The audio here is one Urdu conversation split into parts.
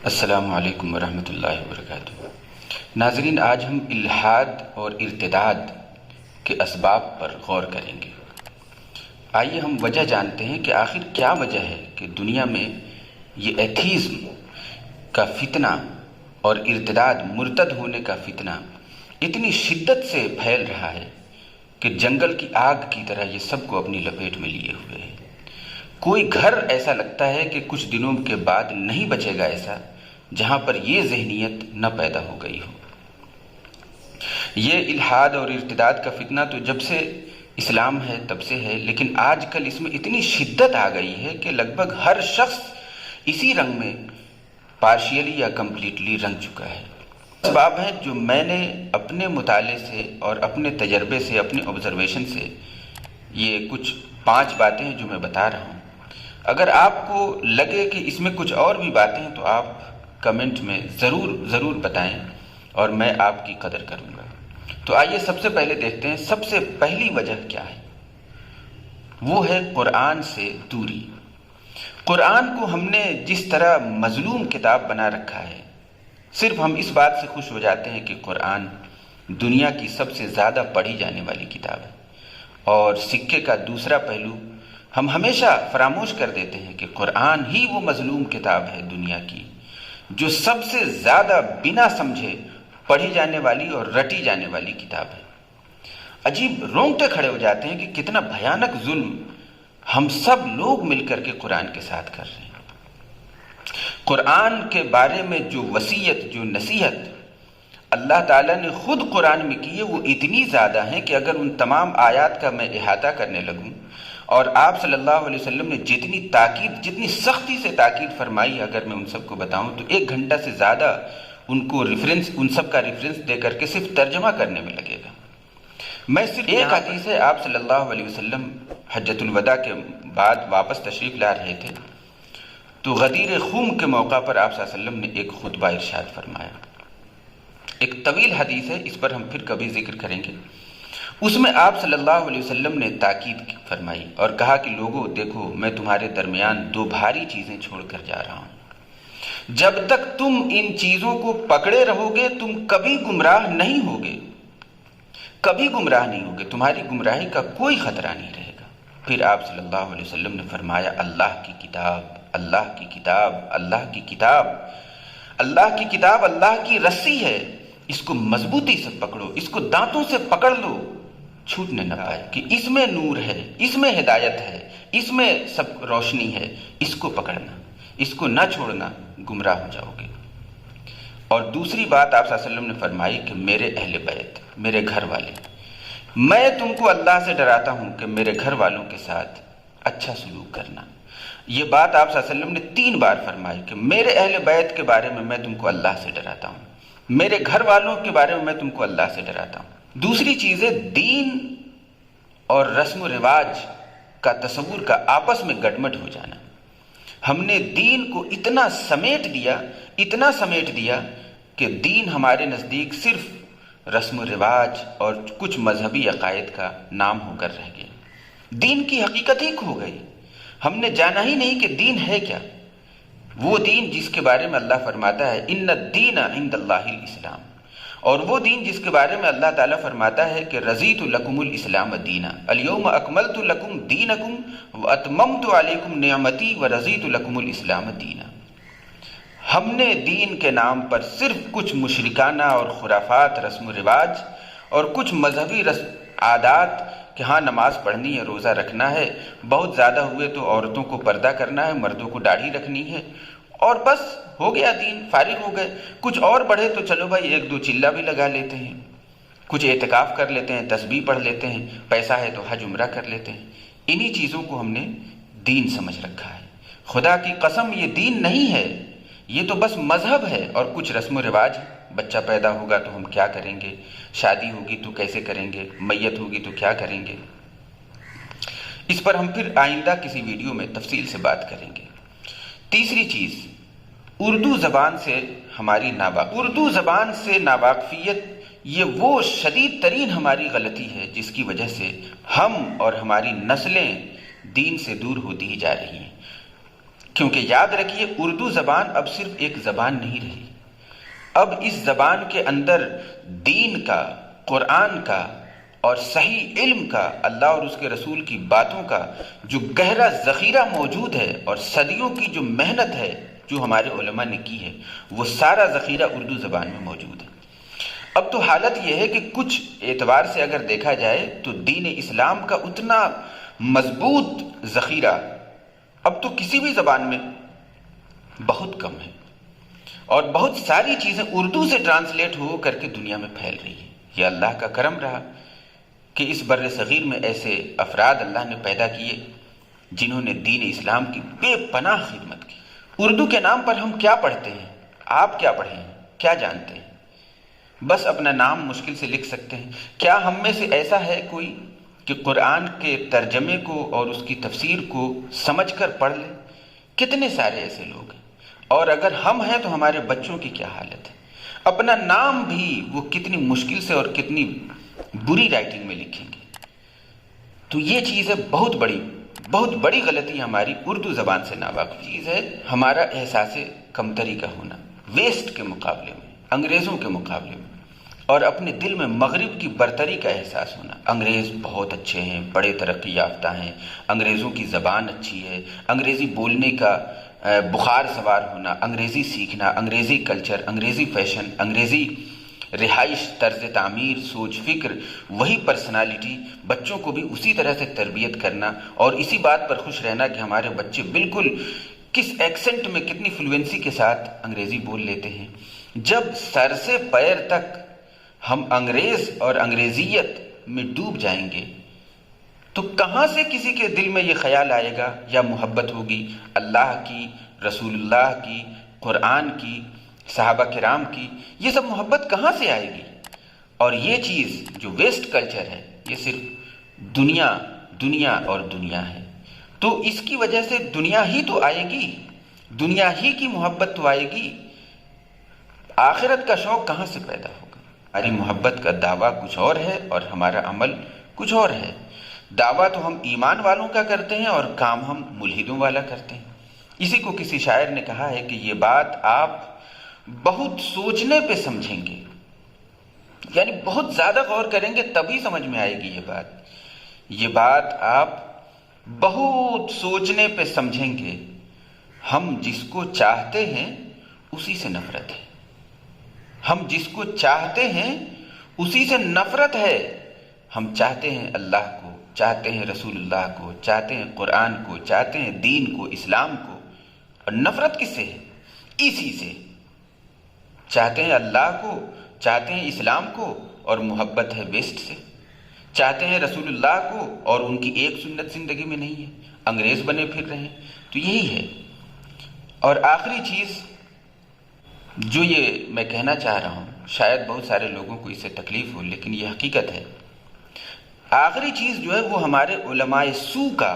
السلام علیکم ورحمۃ اللہ وبرکاتہ۔ ناظرین، آج ہم الحاد اور ارتداد کے اسباب پر غور کریں گے۔ آئیے ہم وجہ جانتے ہیں کہ آخر کیا وجہ ہے کہ دنیا میں یہ ایتھیزم کا فتنہ اور ارتداد مرتد ہونے کا فتنہ اتنی شدت سے پھیل رہا ہے کہ جنگل کی آگ کی طرح یہ سب کو اپنی لپیٹ میں لیے ہوئے ہے۔ کوئی گھر ایسا لگتا ہے کہ کچھ دنوں کے بعد نہیں بچے گا ایسا جہاں پر یہ ذہنیت نہ پیدا ہو گئی ہو۔ یہ الحاد اور ارتداد کا فتنہ تو جب سے اسلام ہے تب سے ہے، لیکن آج کل اس میں اتنی شدت آ گئی ہے کہ لگ بھگ ہر شخص اسی رنگ میں پارشیلی یا کمپلیٹلی رنگ چکا ہے۔ اسباب ہیں جو میں نے اپنے مطالعے سے اور اپنے تجربے سے، اپنے آبزرویشن سے، یہ کچھ 5 باتیں ہیں جو میں بتا رہا ہوں۔ اگر آپ کو لگے کہ اس میں کچھ اور بھی باتیں ہیں تو آپ کمنٹ میں ضرور بتائیں اور میں آپ کی قدر کروں گا۔ تو آئیے سب سے پہلے دیکھتے ہیں سب سے پہلی وجہ کیا ہے۔ وہ ہے قرآن سے دوری۔ قرآن کو ہم نے جس طرح مظلوم کتاب بنا رکھا ہے، صرف ہم اس بات سے خوش ہو جاتے ہیں کہ قرآن دنیا کی سب سے زیادہ پڑھی جانے والی کتاب ہے، اور سکے کا دوسرا پہلو ہم ہمیشہ فراموش کر دیتے ہیں کہ قرآن ہی وہ مظلوم کتاب ہے دنیا کی جو سب سے زیادہ بنا سمجھے پڑھی جانے والی اور رٹی جانے والی کتاب ہے۔ عجیب رونگٹے کھڑے ہو جاتے ہیں کہ کتنا بھیانک ظلم ہم سب لوگ مل کر کے قرآن کے ساتھ کر رہے ہیں۔ قرآن کے بارے میں جو وصیت، جو نصیحت اللہ تعالیٰ نے خود قرآن میں کی ہے وہ اتنی زیادہ ہیں کہ اگر ان تمام آیات کا میں احاطہ کرنے لگوں اور آپ صلی اللہ علیہ وسلم نے جتنی تاکید، جتنی سختی سے تاکید فرمائی، اگر میں ان سب کو بتاؤں تو 1 گھنٹہ سے زیادہ ان سب کا ریفرنس دے کر کے صرف ترجمہ کرنے میں لگے گا۔ میں صرف ایک حدیث ہے، آپ صلی اللہ علیہ وسلم حجۃ الوداع کے بعد واپس تشریف لا رہے تھے تو غدیر خم کے موقع پر آپ صلی اللہ علیہ وسلم نے ایک خطبہ ارشاد فرمایا۔ ایک طویل حدیث ہے، اس پر ہم پھر کبھی ذکر کریں گے۔ اس میں آپ صلی اللہ علیہ وسلم نے تاکید فرمائی اور کہا کہ لوگوں دیکھو، میں تمہارے درمیان 2 بھاری چیزیں چھوڑ کر جا رہا ہوں۔ جب تک تم ان چیزوں کو پکڑے رہو گے تم کبھی گمراہ نہیں ہوگے، کبھی گمراہ نہیں ہوگے، تمہاری گمراہی کا کوئی خطرہ نہیں رہے گا۔ پھر آپ صلی اللہ علیہ وسلم نے فرمایا، اللہ کی کتاب، اللہ کی کتاب، اللہ کی کتاب، اللہ کی کتاب اللہ کی رسی ہے، اس کو مضبوطی سے پکڑو، اس کو دانتوں سے پکڑ لو، چھوٹنے نہ پائے، کہ اس میں نور ہے، اس میں ہدایت ہے، اس میں سب روشنی ہے، اس کو پکڑنا، اس کو نہ چھوڑنا، گمراہ ہو جاؤ گے۔ اور دوسری بات آپ صلی اللہ علیہ وسلم نے فرمائی کہ میرے اہل بیت، میرے گھر والے، میں تم کو اللہ سے ڈراتا ہوں کہ میرے گھر والوں کے ساتھ اچھا سلوک کرنا۔ یہ بات آپ صلی اللہ علیہ وسلم نے 3 بار فرمائی کہ میرے اہل بیت کے بارے میں تم کو اللہ سے ڈراتا ہوں، میرے گھر والوں کے بارے میں تم کو اللہ سے ڈراتا ہوں۔ دوسری چیز ہے دین اور رسم و رواج کا تصور کا آپس میں گڈمٹ ہو جانا۔ ہم نے دین کو اتنا سمیٹ دیا کہ دین ہمارے نزدیک صرف رسم و رواج اور کچھ مذہبی عقائد کا نام ہو کر رہ گیا۔ دین کی حقیقت ہی کھو گئی، ہم نے جانا ہی نہیں کہ دین ہے کیا۔ وہ دین جس کے بارے میں اللہ فرماتا ہے ان الدین عند اللہ الاسلام، اور وہ دین جس کے بارے میں اللہ تعالیٰ فرماتا ہے کہ رضیت لکم الاسلام دینا، الیوم اکملت لکم دینکم واتممت علیکم نعمتی ورضیت لکم الاسلام دینا۔ ہم نے دین کے نام پر صرف کچھ مشرکانہ اور خرافات، رسم و رواج اور کچھ مذہبی عادات کہ ہاں نماز پڑھنی ہے، روزہ رکھنا ہے، بہت زیادہ ہوئے تو عورتوں کو پردہ کرنا ہے، مردوں کو داڑھی رکھنی ہے، اور بس ہو گیا دین، فارغ ہو گئے۔ کچھ اور بڑھے تو چلو بھائی 1-2 چلہ بھی لگا لیتے ہیں، کچھ اعتکاف کر لیتے ہیں، تسبیح پڑھ لیتے ہیں، پیسہ ہے تو حج عمرہ کر لیتے ہیں۔ انہی چیزوں کو ہم نے دین سمجھ رکھا ہے۔ خدا کی قسم یہ دین نہیں ہے، یہ تو بس مذہب ہے اور کچھ رسم و رواج ہے۔ بچہ پیدا ہوگا تو ہم کیا کریں گے، شادی ہوگی تو کیسے کریں گے، میت ہوگی تو کیا کریں گے۔ اس پر ہم پھر آئندہ کسی ویڈیو میں تفصیل سے بات کریں گے۔ تیسری چیز، اردو زبان سے ہماری اردو زبان سے ناواقفیت، یہ وہ شدید ترین ہماری غلطی ہے جس کی وجہ سے ہم اور ہماری نسلیں دین سے دور ہوتی ہی جا رہی ہیں۔ کیونکہ یاد رکھیے اردو زبان اب صرف ایک زبان نہیں رہی، اب اس زبان کے اندر دین کا، قرآن کا اور صحیح علم کا، اللہ اور اس کے رسول کی باتوں کا جو گہرا ذخیرہ موجود ہے، اور صدیوں کی جو محنت ہے جو ہمارے علماء نے کی ہے، وہ سارا ذخیرہ اردو زبان میں موجود ہے۔ اب تو حالت یہ ہے کہ کچھ اعتبار سے اگر دیکھا جائے تو دین اسلام کا اتنا مضبوط ذخیرہ اب تو کسی بھی زبان میں بہت کم ہے، اور بہت ساری چیزیں اردو سے ٹرانسلیٹ ہو کر کے دنیا میں پھیل رہی ہے۔ یہ اللہ کا کرم رہا کہ اس بر صغیر میں ایسے افراد اللہ نے پیدا کیے جنہوں نے دین اسلام کی بے پناہ خدمت کی۔ اردو کے نام پر ہم کیا پڑھتے ہیں؟ آپ کیا پڑھیں ہیں؟ کیا جانتے ہیں؟ بس اپنا نام مشکل سے لکھ سکتے ہیں۔ کیا ہم میں سے ایسا ہے کوئی کہ قرآن کے ترجمے کو اور اس کی تفسیر کو سمجھ کر پڑھ لے؟ کتنے سارے ایسے لوگ ہیں، اور اگر ہم ہیں تو ہمارے بچوں کی کیا حالت ہے؟ اپنا نام بھی وہ کتنی مشکل سے اور کتنی بری رائٹنگ میں لکھیں گے۔ تو یہ چیز ہے بہت بڑی غلطی ہماری اردو زبان سے ناواقف چیز ہے، ہمارا احساس کمتری کا ہونا، ویسٹ کے مقابلے میں، انگریزوں کے مقابلے میں، اور اپنے دل میں مغرب کی برتری کا احساس ہونا۔ انگریز بہت اچھے ہیں، بڑے ترقی یافتہ ہیں، انگریزوں کی زبان اچھی ہے، انگریزی بولنے کا بخار سوار ہونا، انگریزی سیکھنا، انگریزی کلچر، انگریزی فیشن، انگریزی رہائش، طرز تعمیر، سوچ فکر، وہی پرسنالٹی، بچوں کو بھی اسی طرح سے تربیت کرنا، اور اسی بات پر خوش رہنا کہ ہمارے بچے بالکل کس ایکسنٹ میں، کتنی فلوئنسی کے ساتھ انگریزی بول لیتے ہیں۔ جب سر سے پیر تک ہم انگریز اور انگریزیت میں ڈوب جائیں گے تو کہاں سے کسی کے دل میں یہ خیال آئے گا یا محبت ہوگی اللہ کی، رسول اللہ کی، قرآن کی، صحابہ کرام کی؟ یہ سب محبت کہاں سے آئے گی؟ اور یہ چیز جو ویسٹ کلچر ہے، یہ صرف دنیا اور دنیا ہے۔ تو اس کی وجہ سے دنیا ہی تو آئے گی، دنیا ہی کی محبت تو آئے گی، آخرت کا شوق کہاں سے پیدا ہوگا؟ ہماری محبت کا دعویٰ کچھ اور ہے اور ہمارا عمل کچھ اور ہے۔ دعویٰ تو ہم ایمان والوں کا کرتے ہیں اور کام ہم ملحدوں والا کرتے ہیں۔ اسی کو کسی شاعر نے کہا ہے کہ یہ بات آپ بہت سوچنے پہ سمجھیں گے، یعنی بہت زیادہ غور کریں گے تبھی سمجھ میں آئے گی یہ بات آپ بہت سوچنے پہ سمجھیں گے۔ ہم جس کو چاہتے ہیں اسی سے نفرت ہے، ہم جس کو چاہتے ہیں اسی سے نفرت ہے۔ ہم چاہتے ہیں اللہ کو، چاہتے ہیں رسول اللہ کو، چاہتے ہیں قرآن کو، چاہتے ہیں دین کو، اسلام کو، اور نفرت کس سے ہے؟ اسی سے۔ چاہتے ہیں اللہ کو، چاہتے ہیں اسلام کو، اور محبت ہے ویسٹ سے۔ چاہتے ہیں رسول اللہ کو اور ان کی ایک سنت زندگی میں نہیں ہے، انگریز بنے پھر رہے ہیں۔ تو یہی ہے۔ اور آخری چیز جو یہ میں کہنا چاہ رہا ہوں، شاید بہت سارے لوگوں کو اس سے تکلیف ہو، لیکن یہ حقیقت ہے۔ آخری چیز جو ہے وہ ہمارے علماء سو کا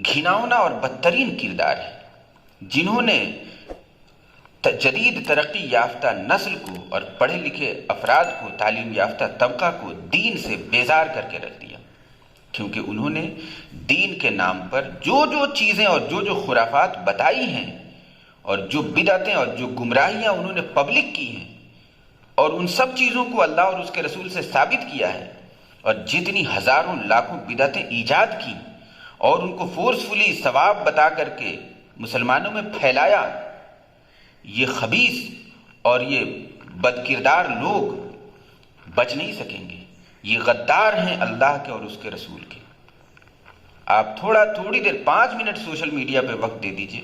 گھناؤنا اور بدترین کردار ہے، جنہوں نے جدید ترقی یافتہ نسل کو اور پڑھے لکھے افراد کو، تعلیم یافتہ طبقہ کو دین سے بیزار کر کے رکھ دیا، کیونکہ انہوں نے دین کے نام پر جو چیزیں اور جو خرافات بتائی ہیں، اور جو بدعتیں اور جو گمراہیاں انہوں نے پبلک کی ہیں، اور ان سب چیزوں کو اللہ اور اس کے رسول سے ثابت کیا ہے، اور جتنی ہزاروں لاکھوں بدعتیں ایجاد کی اور ان کو فورسفلی ثواب بتا کر کے مسلمانوں میں پھیلایا، یہ خبیث اور یہ بدکردار لوگ بچ نہیں سکیں گے۔ یہ غدار ہیں اللہ کے اور اس کے رسول کے۔ آپ تھوڑی دیر 5 منٹ سوشل میڈیا پہ وقت دے دیجئے،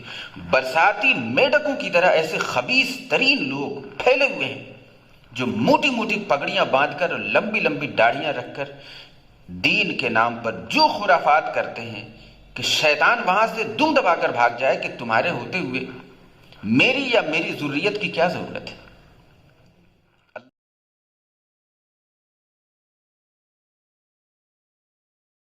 برساتی میڈکوں کی طرح ایسے خبیث ترین لوگ پھیلے ہوئے ہیں جو موٹی موٹی پگڑیاں باندھ کر اور لمبی لمبی داڑھیاں رکھ کر دین کے نام پر جو خرافات کرتے ہیں کہ شیطان وہاں سے دم دبا کر بھاگ جائے کہ تمہارے ہوتے ہوئے میری یا میری ذریت کی کیا ضرورت ہے۔